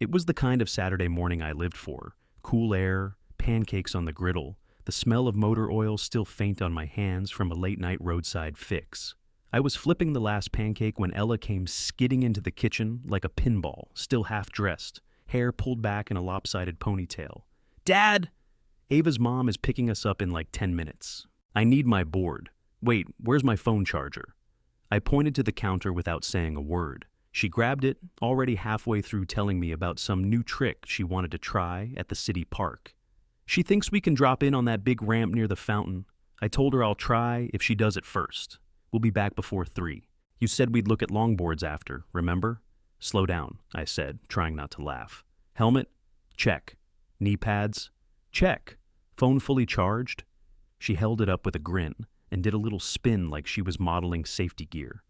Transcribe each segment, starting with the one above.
It was the kind of Saturday morning I lived for. Cool air, pancakes on the griddle, the smell of motor oil still faint on my hands from a late-night roadside fix. I was flipping the last pancake when Ella came skidding into the kitchen like a pinball, still half-dressed, hair pulled back in a lopsided ponytail. "Dad!" "Ava's mom is picking us up in like 10 minutes. I need my board. Wait, where's my phone charger?" I pointed to the counter without saying a word. She grabbed it, already halfway through telling me about some new trick she wanted to try at the city park. "She thinks we can drop in on that big ramp near the fountain. I told her I'll try if she does it first. We'll be back before 3. You said we'd look at longboards after, remember?" "Slow down," I said, trying not to laugh. "Helmet? Check. Knee pads? Check. Phone fully charged?" She held it up with a grin and did a little spin like she was modeling safety gear.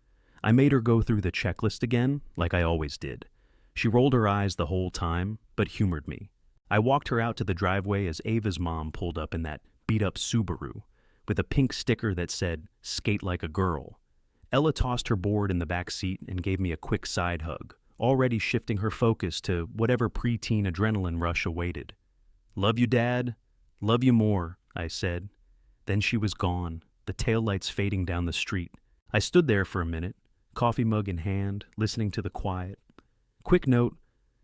I made her go through the checklist again, like I always did. She rolled her eyes the whole time, but humored me. I walked her out to the driveway as Ava's mom pulled up in that beat-up Subaru, with a pink sticker that said, "Skate like a girl." Ella tossed her board in the back seat and gave me a quick side hug, already shifting her focus to whatever preteen adrenaline rush awaited. "Love you, Dad. Love you more," I said. Then she was gone, the taillights fading down the street. I stood there for a minute, coffee mug in hand, listening to the quiet. Quick note,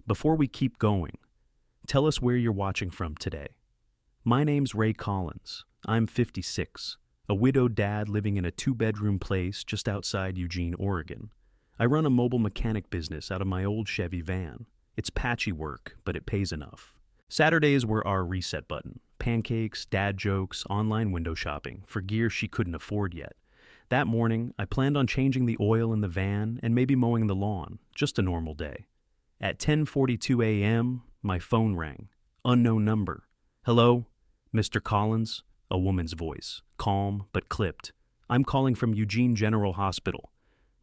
before we keep going, tell us where you're watching from today. My name's Ray Collins. I'm 56, a widowed dad living in a 2-bedroom place just outside Eugene, Oregon. I run a mobile mechanic business out of my old Chevy van. It's patchy work, but it pays enough. Saturdays were our reset button. Pancakes, dad jokes, online window shopping for gear she couldn't afford yet. That morning, I planned on changing the oil in the van and maybe mowing the lawn, just a normal day. At 10:42 a.m., my phone rang. Unknown number. "Hello? Mr. Collins?" A woman's voice, calm but clipped. "I'm calling from Eugene General Hospital."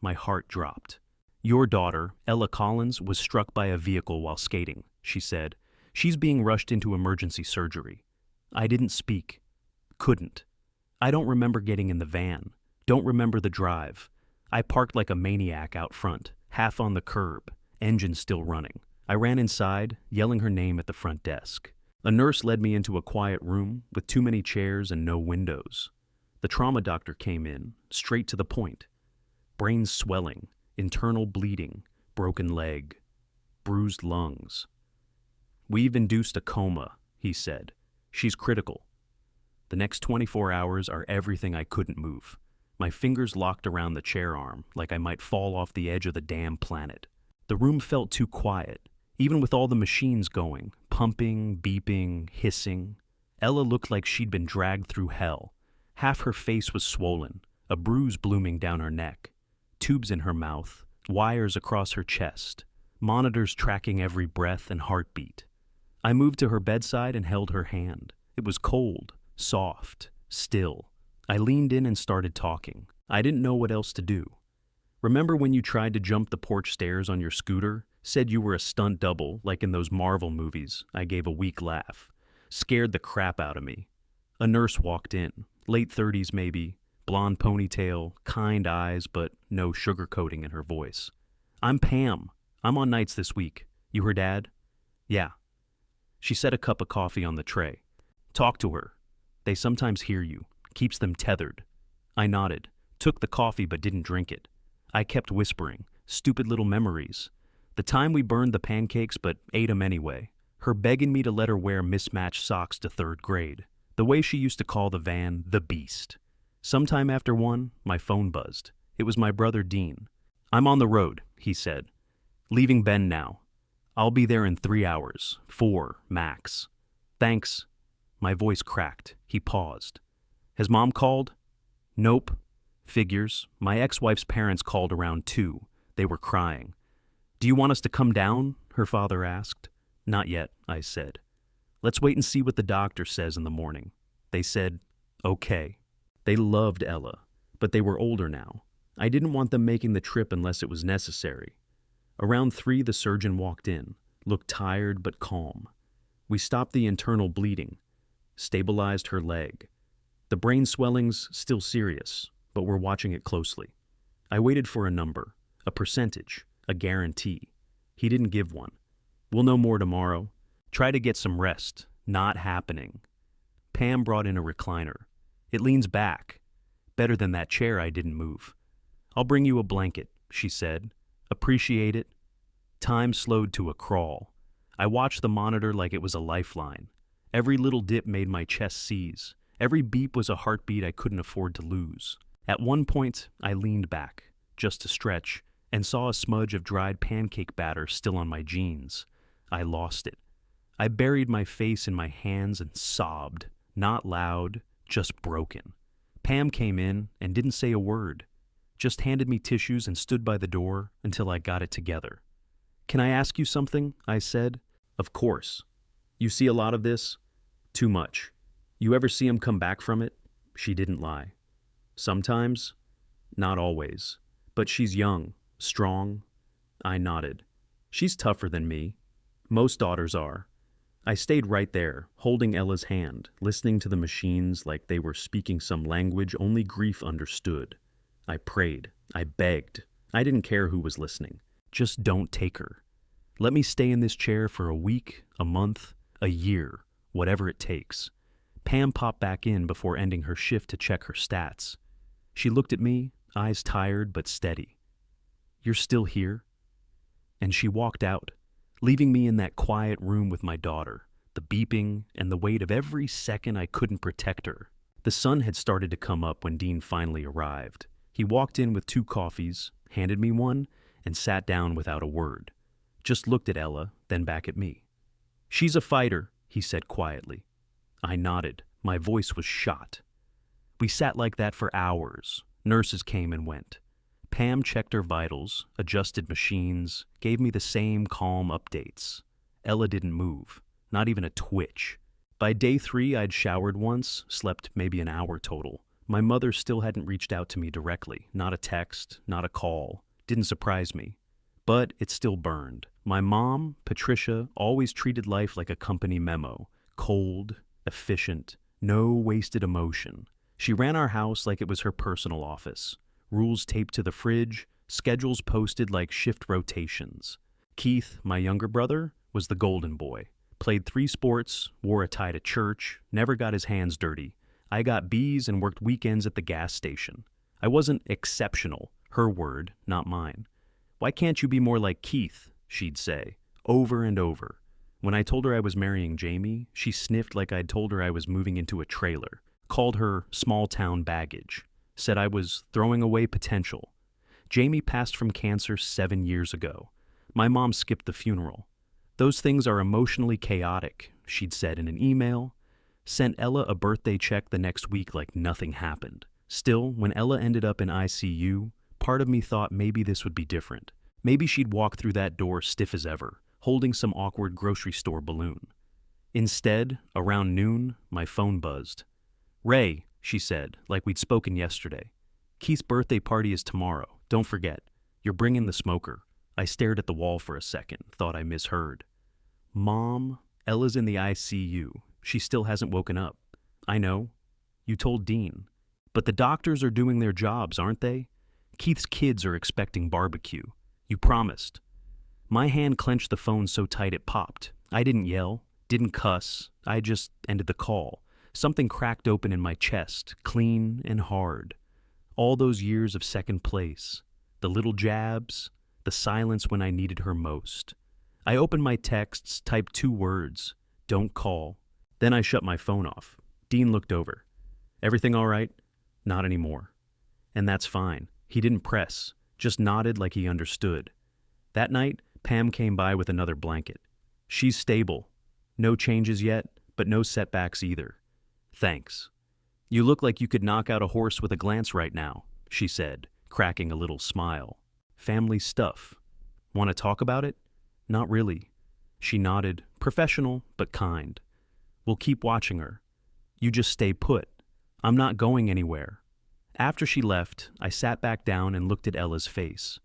My heart dropped. "Your daughter, Ella Collins, was struck by a vehicle while skating," she said. "She's being rushed into emergency surgery." I didn't speak. Couldn't. I don't remember getting in the van. Don't remember the drive. I parked like a maniac out front, half on the curb, engine still running. I ran inside, yelling her name at the front desk. A nurse led me into a quiet room with too many chairs and no windows. The trauma doctor came in, straight to the point. Brain swelling, internal bleeding, broken leg, bruised lungs. "We've induced a coma," he said. "She's critical." The next 24 hours are everything I couldn't move. My fingers locked around the chair arm like I might fall off the edge of the damn planet. The room felt too quiet, even with all the machines going, pumping, beeping, hissing. Ella looked like she'd been dragged through hell. Half her face was swollen, a bruise blooming down her neck, tubes in her mouth, wires across her chest, monitors tracking every breath and heartbeat. I moved to her bedside and held her hand. It was cold, soft, still. I leaned in and started talking. I didn't know what else to do. "Remember when you tried to jump the porch stairs on your scooter? Said you were a stunt double, like in those Marvel movies." I gave a weak laugh. Scared the crap out of me. A nurse walked in, late 30s maybe, blonde ponytail, kind eyes, but no sugarcoating in her voice. "I'm Pam. I'm on nights this week. You her dad?" "Yeah." She set a cup of coffee on the tray. "Talk to her. They sometimes hear you. Keeps them tethered." I nodded, took the coffee but didn't drink it. I kept whispering, stupid little memories. The time we burned the pancakes but ate 'em anyway. Her begging me to let her wear mismatched socks to 3rd grade. The way she used to call the van the Beast. Sometime after 1, my phone buzzed. It was my brother Dean. "I'm on the road," he said. "Leaving Bend now. I'll be there in 3 hours, 4 max. Thanks." My voice cracked. He paused. "Has Mom called?" "Nope." "Figures. My ex-wife's parents called around 2. They were crying." "Do you want us to come down?" her father asked. "Not yet," I said. "Let's wait and see what the doctor says in the morning." They said, "Okay." They loved Ella, but they were older now. I didn't want them making the trip unless it was necessary. Around 3, the surgeon walked in, looked tired but calm. We stopped the internal bleeding, stabilized her leg. The brain swelling's still serious, but we're watching it closely. I waited for a number, a percentage, a guarantee. He didn't give one. We'll know more tomorrow. Try to get some rest. Not happening. Pam brought in a recliner. It leans back. Better than that chair I didn't move. I'll bring you a blanket, she said. Appreciate it. Time slowed to a crawl. I watched the monitor like it was a lifeline. Every little dip made my chest seize. Every beep was a heartbeat I couldn't afford to lose. At one point, I leaned back, just to stretch, and saw a smudge of dried pancake batter still on my jeans. I lost it. I buried my face in my hands and sobbed, not loud, just broken. Pam came in and didn't say a word, just handed me tissues and stood by the door until I got it together. Can I ask you something? I said. Of course. You see a lot of this? Too much. You ever see him come back from it? She didn't lie. Sometimes. Not always. But she's young, strong. I nodded. She's tougher than me. Most daughters are. I stayed right there, holding Ella's hand, listening to the machines like they were speaking some language only grief understood. I prayed. I begged. I didn't care who was listening. Just don't take her. Let me stay in this chair for a week, a month, a year, whatever it takes. Pam popped back in before ending her shift to check her stats. She looked at me, eyes tired but steady. You're still here? And she walked out, leaving me in that quiet room with my daughter, the beeping and the weight of every second I couldn't protect her. The sun had started to come up when Dean finally arrived. He walked in with 2 coffees, handed me one, and sat down without a word. Just looked at Ella, then back at me. She's a fighter, he said quietly. I nodded. My voice was shot. We sat like that for hours. Nurses came and went. Pam checked her vitals, adjusted machines, gave me the same calm updates. Ella didn't move, not even a twitch. By day 3, I'd showered once, slept maybe an hour total. My mother still hadn't reached out to me directly, not a text, not a call. Didn't surprise me. But it still burned. My mom, Patricia, always treated life like a company memo. Cold, efficient, no wasted emotion. She ran our house like it was her personal office. Rules taped to the fridge, schedules posted like shift rotations. Keith, my younger brother, was the golden boy. Played 3 sports, wore a tie to church, never got his hands dirty. I got B's and worked weekends at the gas station. I wasn't exceptional, her word, not mine. Why can't you be more like Keith, she'd say, over and over. When I told her I was marrying Jamie, she sniffed like I'd told her I was moving into a trailer, called her small-town baggage, said I was throwing away potential. Jamie passed from cancer 7 years ago. My mom skipped the funeral. Those things are emotionally chaotic, she'd said in an email. Sent Ella a birthday check the next week like nothing happened. Still, when Ella ended up in ICU, part of me thought maybe this would be different. Maybe she'd walk through that door stiff as ever, holding some awkward grocery store balloon. Instead, around noon, my phone buzzed. Ray, she said, like we'd spoken yesterday. Keith's birthday party is tomorrow. Don't forget. You're bringing the smoker. I stared at the wall for a second, thought I misheard. Mom, Ella's in the ICU. She still hasn't woken up. I know. You told Dean. But the doctors are doing their jobs, aren't they? Keith's kids are expecting barbecue. You promised. My hand clenched the phone so tight it popped. I didn't yell, didn't cuss. I just ended the call. Something cracked open in my chest, clean and hard. All those years of second place, the little jabs, the silence when I needed her most. I opened my texts, typed 2 words, don't call. Then I shut my phone off. Dean looked over. Everything all right? Not anymore. And that's fine. He didn't press, just nodded like he understood. That night, Pam came by with another blanket. She's stable. No changes yet, but no setbacks either. Thanks. You look like you could knock out a horse with a glance right now, she said, cracking a little smile. Family stuff. Want to talk about it? Not really. She nodded, professional but kind. We'll keep watching her. You just stay put. I'm not going anywhere. After she left, I sat back down and looked at Ella's face.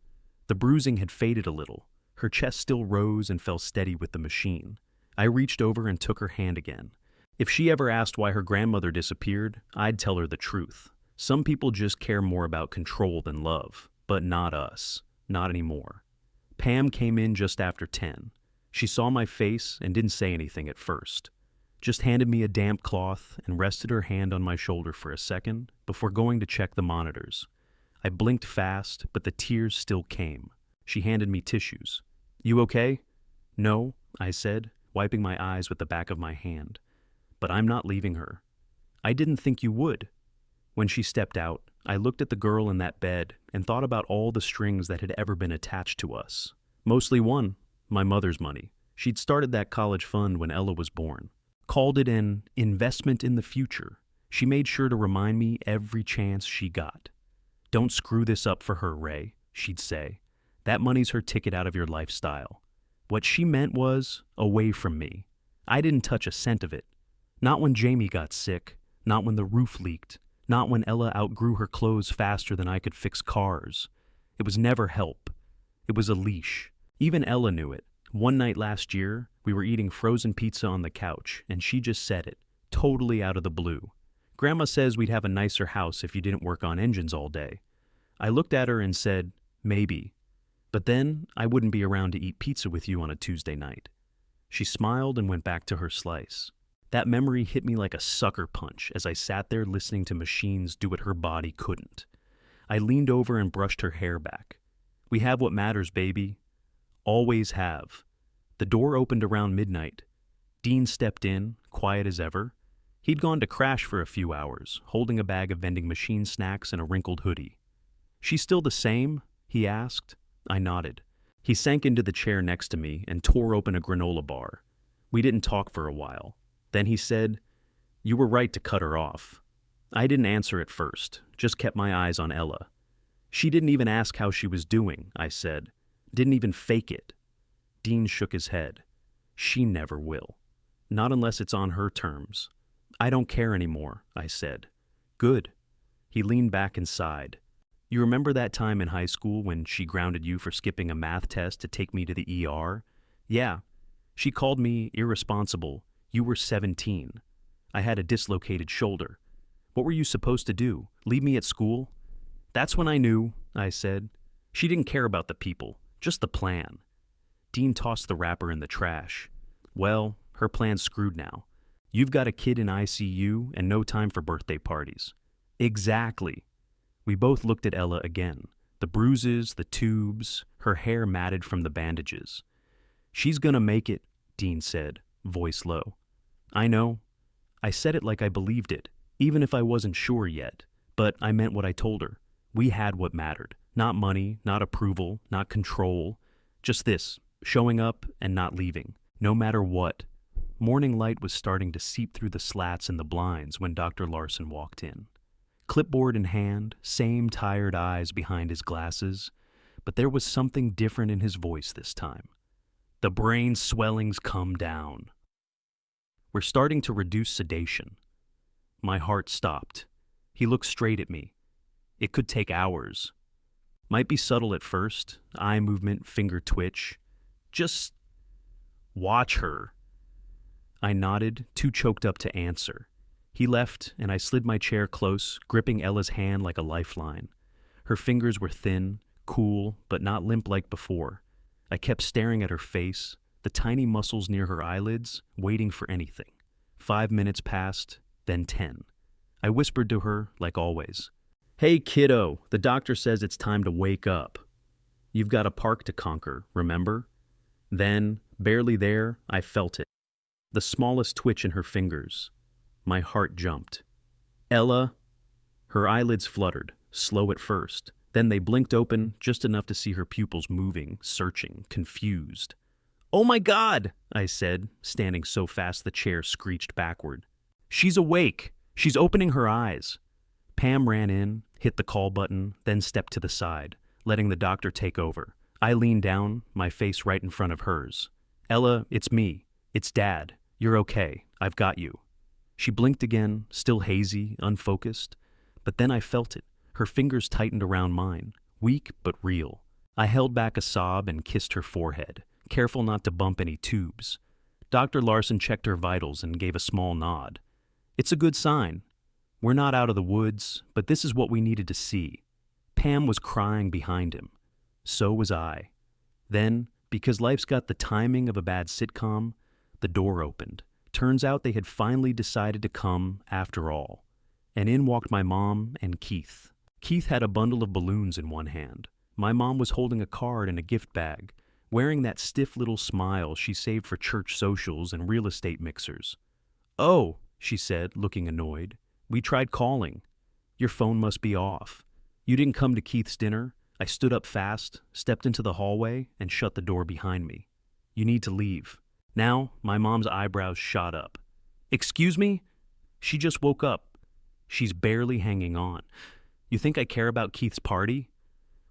The bruising had faded a little. Her chest still rose and fell steady with the machine. I reached over and took her hand again. If she ever asked why her grandmother disappeared, I'd tell her the truth. Some people just care more about control than love, but not us. Not anymore. Pam came in just after 10. She saw my face and didn't say anything at first. Just handed me a damp cloth and rested her hand on my shoulder for a second before going to check the monitors. I blinked fast, but the tears still came. She handed me tissues. "You okay?" "No," I said, wiping my eyes with the back of my hand. "But I'm not leaving her." "I didn't think you would." When she stepped out, I looked at the girl in that bed and thought about all the strings that had ever been attached to us. Mostly one, my mother's money. She'd started that college fund when Ella was born. Called it an investment in the future. She made sure to remind me every chance she got. "Don't screw this up for her, Ray," she'd say. "That money's her ticket out of your lifestyle." What she meant was, away from me. I didn't touch a cent of it. Not when Jamie got sick, not when the roof leaked, not when Ella outgrew her clothes faster than I could fix cars. It was never help. It was a leash. Even Ella knew it. One night last year, we were eating frozen pizza on the couch, and she just said it, totally out of the blue. "Grandma says we'd have a nicer house if you didn't work on engines all day." I looked at her and said, "Maybe. But then I wouldn't be around to eat pizza with you on a Tuesday night." She smiled and went back to her slice. That memory hit me like a sucker punch as I sat there listening to machines do what her body couldn't. I leaned over and brushed her hair back. "We have what matters, baby. Always have." The door opened around midnight. Dean stepped in, quiet as ever. He'd gone to crash for a few hours, holding a bag of vending machine snacks and a wrinkled hoodie. "She's still the same?" he asked. I nodded. He sank into the chair next to me and tore open a granola bar. We didn't talk for a while. Then he said, "You were right to cut her off." I didn't answer at first, just kept my eyes on Ella. "She didn't even ask how she was doing," I said. "Didn't even fake it." Dean shook his head. "She never will. Not unless it's on her terms." "I don't care anymore," I said. "Good." He leaned back and sighed. "You remember that time in high school when she grounded you for skipping a math test to take me to the ER? Yeah. She called me irresponsible. You were 17. I had a dislocated shoulder. What were you supposed to do? Leave me at school?" "That's when I knew," I said. "She didn't care about the people, just the plan." Dean tossed the wrapper in the trash. "Well, her plan's screwed now. You've got a kid in ICU and no time for birthday parties." "Exactly." We both looked at Ella again. The bruises, the tubes, her hair matted from the bandages. "She's gonna make it," Dean said, voice low. "I know." I said it like I believed it, even if I wasn't sure yet. But I meant what I told her. We had what mattered. Not money, not approval, not control. Just this, showing up and not leaving, no matter what. Morning light was starting to seep through the slats in the blinds when Dr. Larson walked in. Clipboard in hand, same tired eyes behind his glasses, but there was something different in his voice this time. "The brain swelling's come down. We're starting to reduce sedation." My heart stopped. He looked straight at me. "It could take hours. Might be subtle at first, eye movement, finger twitch. Just watch her." I nodded, too choked up to answer. He left, and I slid my chair close, gripping Ella's hand like a lifeline. Her fingers were thin, cool, but not limp like before. I kept staring at her face, the tiny muscles near her eyelids, waiting for anything. 5 minutes passed, then 10. I whispered to her, like always. "Hey, kiddo, the doctor says it's time to wake up. You've got a park to conquer, remember?" Then, barely there, I felt it. The smallest twitch in her fingers. My heart jumped. "Ella?" Her eyelids fluttered, slow at first. Then they blinked open, just enough to see her pupils moving, searching, confused. "Oh my God!" I said, standing so fast the chair screeched backward. "She's awake! She's opening her eyes!" Pam ran in, hit the call button, then stepped to the side, letting the doctor take over. I leaned down, my face right in front of hers. "Ella, it's me. It's Dad. You're okay. I've got you." She blinked again, still hazy, unfocused. But then I felt it. Her fingers tightened around mine, weak but real. I held back a sob and kissed her forehead, careful not to bump any tubes. Dr. Larson checked her vitals and gave a small nod. "It's a good sign. We're not out of the woods, but this is what we needed to see." Pam was crying behind him. So was I. Then, Because life's got the timing of a bad sitcom, the door opened. Turns out they had finally decided to come after all. And in walked my mom and Keith. Keith had a bundle of balloons in one hand. My mom was holding a card in a gift bag, wearing that stiff little smile she saved for church socials and real estate mixers. "Oh," she said, looking annoyed. "We tried calling. Your phone must be off. You didn't come to Keith's dinner?" I stood up fast, stepped into the hallway, and shut the door behind me. "You need to leave." Now, my mom's eyebrows shot up. "Excuse me?" She just woke up. She's barely hanging on. "You think I care about Keith's party?"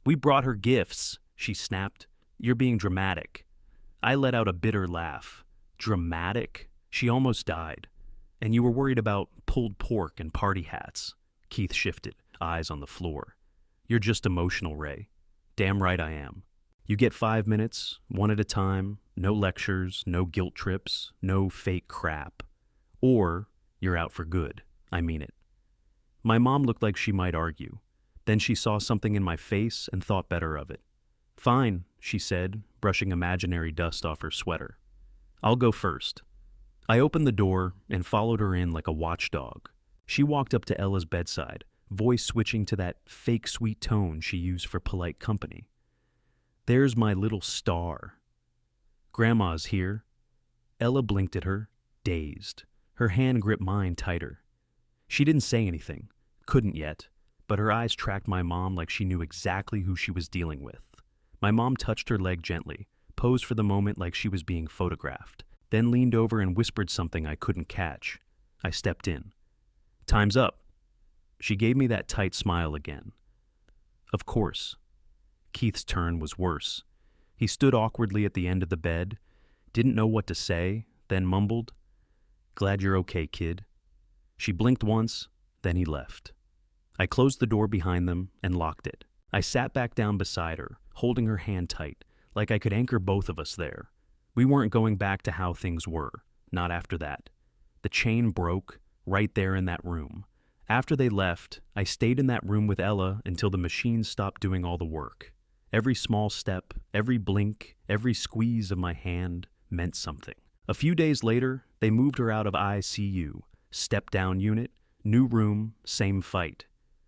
"We brought her gifts," she snapped. "You're being dramatic." I let out a bitter laugh. Dramatic? She almost died. "And you were worried about pulled pork and party hats." Keith shifted, eyes on the floor. "You're just emotional, Ray." "Damn right I am." "You get 5 minutes, one at a time, no lectures, no guilt trips, no fake crap. Or you're out for good. I mean it." My mom looked like she might argue. Then she saw something in my face and thought better of it. "Fine," she said, brushing imaginary dust off her sweater. "I'll go first." I opened the door and followed her in like a watchdog. She walked up to Ella's bedside, voice switching to that fake sweet tone she used for polite company. "There's my little star." "Grandma's here." Ella blinked at her, dazed. Her hand gripped mine tighter. She didn't say anything, couldn't yet, but her eyes tracked my mom like she knew exactly who she was dealing with. My mom touched her leg gently, posed for the moment like she was being photographed, then leaned over and whispered something I couldn't catch. I stepped in. "Time's up." She gave me that tight smile again. "Of course." Keith's turn was worse. He stood awkwardly at the end of the bed, didn't know what to say, then mumbled, "Glad you're okay, kid." She blinked once, then he left. I closed the door behind them and locked it. I sat back down beside her, holding her hand tight, like I could anchor both of us there. We weren't going back to how things were, not after that. The chain broke, right there in that room. After they left, I stayed in that room with Ella until the machine stopped doing all the work. Every small step, every blink, every squeeze of my hand meant something. A few days later, they moved her out of ICU, step-down unit, new room, same fight.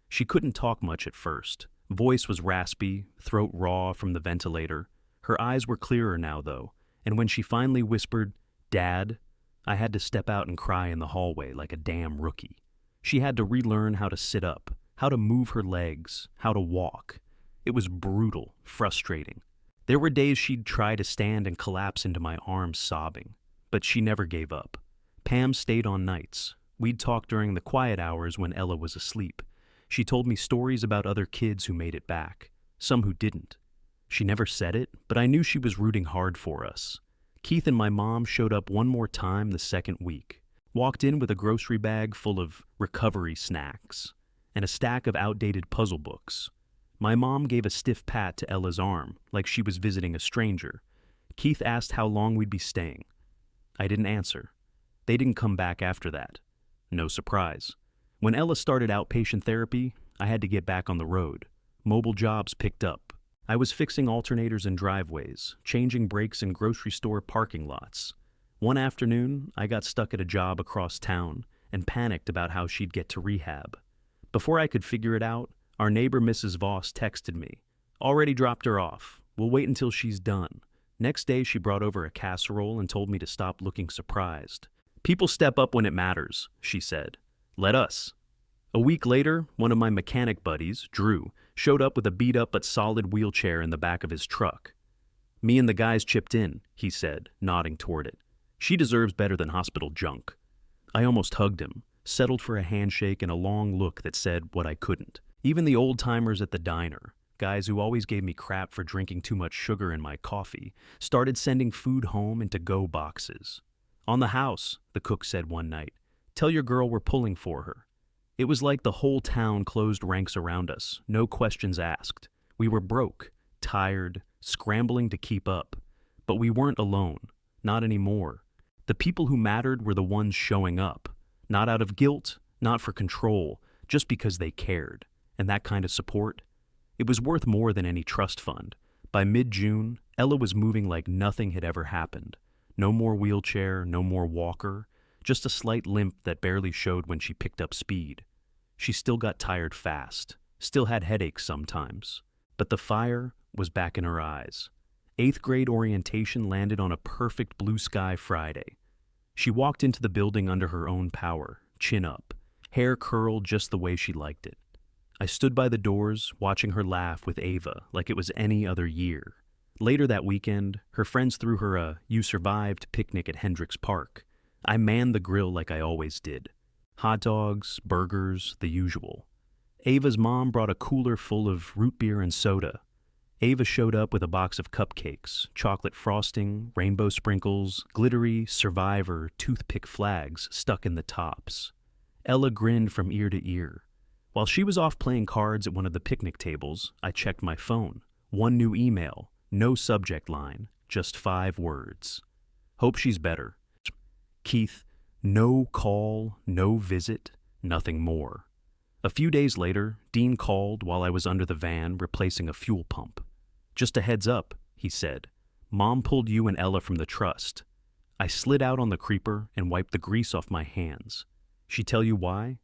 She couldn't talk much at first. Voice was raspy, throat raw from the ventilator. Her eyes were clearer now, though, and when she finally whispered, "Dad," I had to step out and cry in the hallway like a damn rookie. She had to relearn how to sit up, how to move her legs, how to walk. It was brutal, frustrating. There were days she'd try to stand and collapse into my arms sobbing, but she never gave up. Pam stayed on nights. We'd talk during the quiet hours when Ella was asleep. She told me stories about other kids who made it back, some who didn't. She never said it, but I knew she was rooting hard for us. Keith and my mom showed up one more time the second week. Walked in with a grocery bag full of recovery snacks and a stack of outdated puzzle books. My mom gave a stiff pat to Ella's arm, like she was visiting a stranger. Keith asked how long we'd be staying. I didn't answer. They didn't come back after that. No surprise. When Ella started outpatient therapy, I had to get back on the road. Mobile jobs picked up. I was fixing alternators in driveways, changing brakes in grocery store parking lots. One afternoon, I got stuck at a job across town and panicked about how she'd get to rehab. Before I could figure it out, our neighbor Mrs. Voss texted me. "Already dropped her off. We'll wait until she's done." Next day, she brought over a casserole and told me to stop looking surprised. "People step up when it matters," she said. "Let us." A week later, one of my mechanic buddies, Drew, showed up with a beat-up but solid wheelchair in the back of his truck. "Me and the guys chipped in," he said, nodding toward it. "She deserves better than hospital junk." I almost hugged him, settled for a handshake and a long look that said what I couldn't. Even the old-timers at the diner, guys who always gave me crap for drinking too much sugar in my coffee, started sending food home in to-go boxes. "On the house," the cook said one night. "Tell your girl we're pulling for her." It was like the whole town closed ranks around us, no questions asked. We were broke, tired, scrambling to keep up. But we weren't alone, not anymore. The people who mattered were the ones showing up, not out of guilt, not for control, just because they cared. And that kind of support, it was worth more than any trust fund. By mid-June, Ella was moving like nothing had ever happened. No more wheelchair, no more walker, just a slight limp that barely showed when she picked up speed. She still got tired fast, still had headaches sometimes, but the fire was back in her eyes. 8th grade orientation landed on a perfect blue sky Friday. She walked into the building under her own power, chin up, hair curled just the way she liked it. I stood by the doors, watching her laugh with Ava like it was any other year. Later that weekend, her friends threw her a "you survived" picnic at Hendricks Park. I manned the grill like I always did. Hot dogs, burgers, the usual. Ava's mom brought a cooler full of root beer and soda. Ava showed up with a box of cupcakes, chocolate frosting, rainbow sprinkles, glittery Survivor toothpick flags stuck in the tops. Ella grinned from ear to ear. While she was off playing cards at one of the picnic tables, I checked my phone. One new email, no subject line, just 5 words. Hope she's better. Keith, no call, no visit, nothing more. A few days later, Dean called while I was under the van replacing a fuel pump. "Just a heads up," he said. "Mom pulled you and Ella from the trust." I slid out on the creeper and wiped the grease off my hands. "She tell you why?"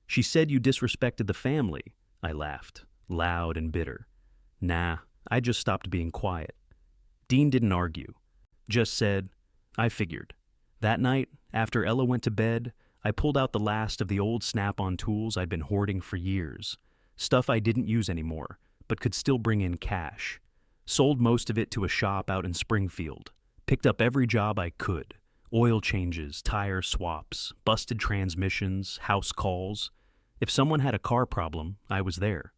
"She said you disrespected the family," I laughed, loud and bitter. "Nah, I just stopped being quiet." Dean didn't argue, just said, "I figured." That night, after Ella went to bed, I pulled out the last of the old Snap-on tools I'd been hoarding for years. Stuff I didn't use anymore, but could still bring in cash. Sold most of it to a shop out in Springfield. Picked up every job I could. Oil changes, tire swaps, busted transmissions, house calls. If someone had a car problem, I was there.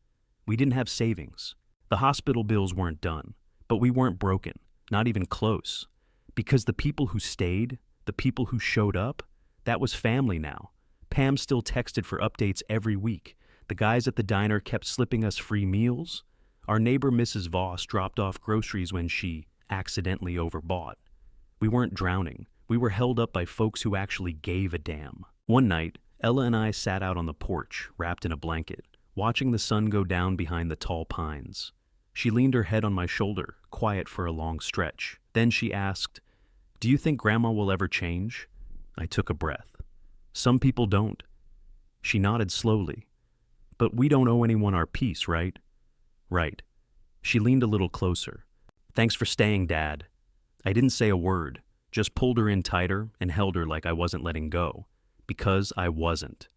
We didn't have savings. The hospital bills weren't done, but we weren't broken, not even close. Because the people who stayed, the people who showed up, that was family now. Pam still texted for updates every week. The guys at the diner kept slipping us free meals. Our neighbor Mrs. Voss dropped off groceries when she accidentally overbought. We weren't drowning. We were held up by folks who actually gave a damn. One night, Ella and I sat out on the porch, wrapped in a blanket, watching the sun go down behind the tall pines. She leaned her head on my shoulder, quiet for a long stretch. Then she asked, "Do you think Grandma will ever change?" I took a breath. "Some people don't." She nodded slowly. "But we don't owe anyone our peace, right?" "Right." She leaned a little closer. "Thanks for staying, Dad." I didn't say a word, just pulled her in tighter and held her like I wasn't letting go. Because I wasn't.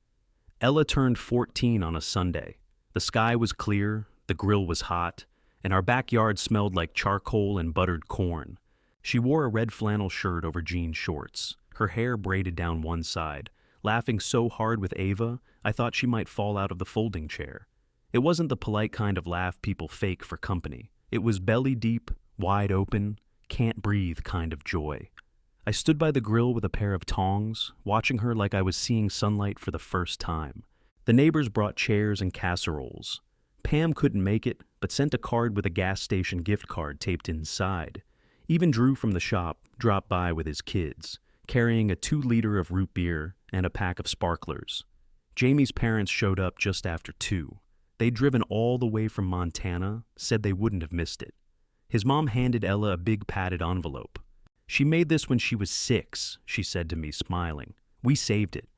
Ella turned 14 on a Sunday. The sky was clear, the grill was hot, and our backyard smelled like charcoal and buttered corn. She wore a red flannel shirt over jean shorts, her hair braided down one side, laughing so hard with Ava, I thought she might fall out of the folding chair. It wasn't the polite kind of laugh people fake for company. It was belly deep, wide open, can't breathe kind of joy. I stood by the grill with a pair of tongs, watching her like I was seeing sunlight for the first time. The neighbors brought chairs and casseroles. Pam couldn't make it, but sent a card with a gas station gift card taped inside. Even Drew from the shop dropped by with his kids, carrying a 2-liter of root beer and a pack of sparklers. Jamie's parents showed up just after 2. They'd driven all the way from Montana, said they wouldn't have missed it. His mom handed Ella a big padded envelope. "She made this when she was 6, she said to me, smiling. "We saved it."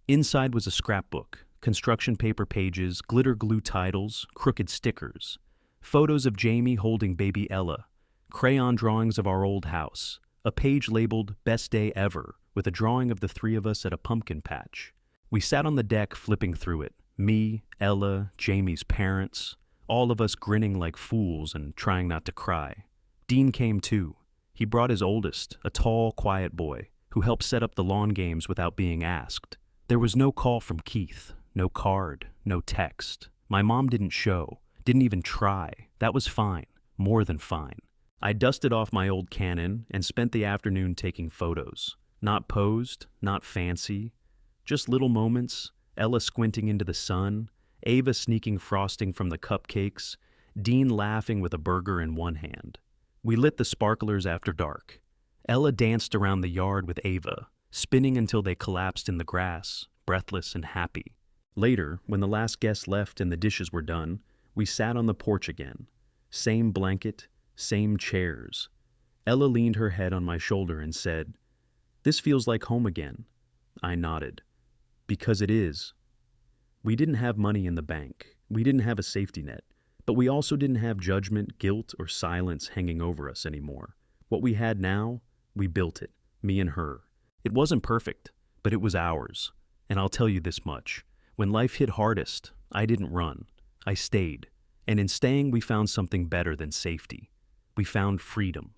Inside was a scrapbook, construction paper pages, glitter glue titles, crooked stickers, photos of Jamie holding baby Ella, crayon drawings of our old house, a page labeled "Best Day Ever" with a drawing of the 3 of us at a pumpkin patch. We sat on the deck flipping through it, me, Ella, Jamie's parents, all of us grinning like fools and trying not to cry. Dean came too. He brought his oldest, a tall, quiet boy, who helped set up the lawn games without being asked. There was no call from Keith, no card, no text. My mom didn't show, didn't even try. That was fine, more than fine. I dusted off my old Canon and spent the afternoon taking photos. Not posed, not fancy, just little moments, Ella squinting into the sun, Ava sneaking frosting from the cupcakes, Dean laughing with a burger in one hand. We lit the sparklers after dark. Ella danced around the yard with Ava, spinning until they collapsed in the grass, breathless and happy. Later, when the last guest left and the dishes were done, we sat on the porch again. Same blanket, same chairs, Ella leaned her head on my shoulder and said, "This feels like home again." I nodded. "Because it is." We didn't have money in the bank. We didn't have a safety net. But we also didn't have judgment, guilt, or silence hanging over us anymore. What we had now, we built it, me and her. It wasn't perfect, but it was ours. And I'll tell you this much. When life hit hardest, I didn't run. I stayed. And in staying, we found something better than safety. We found freedom.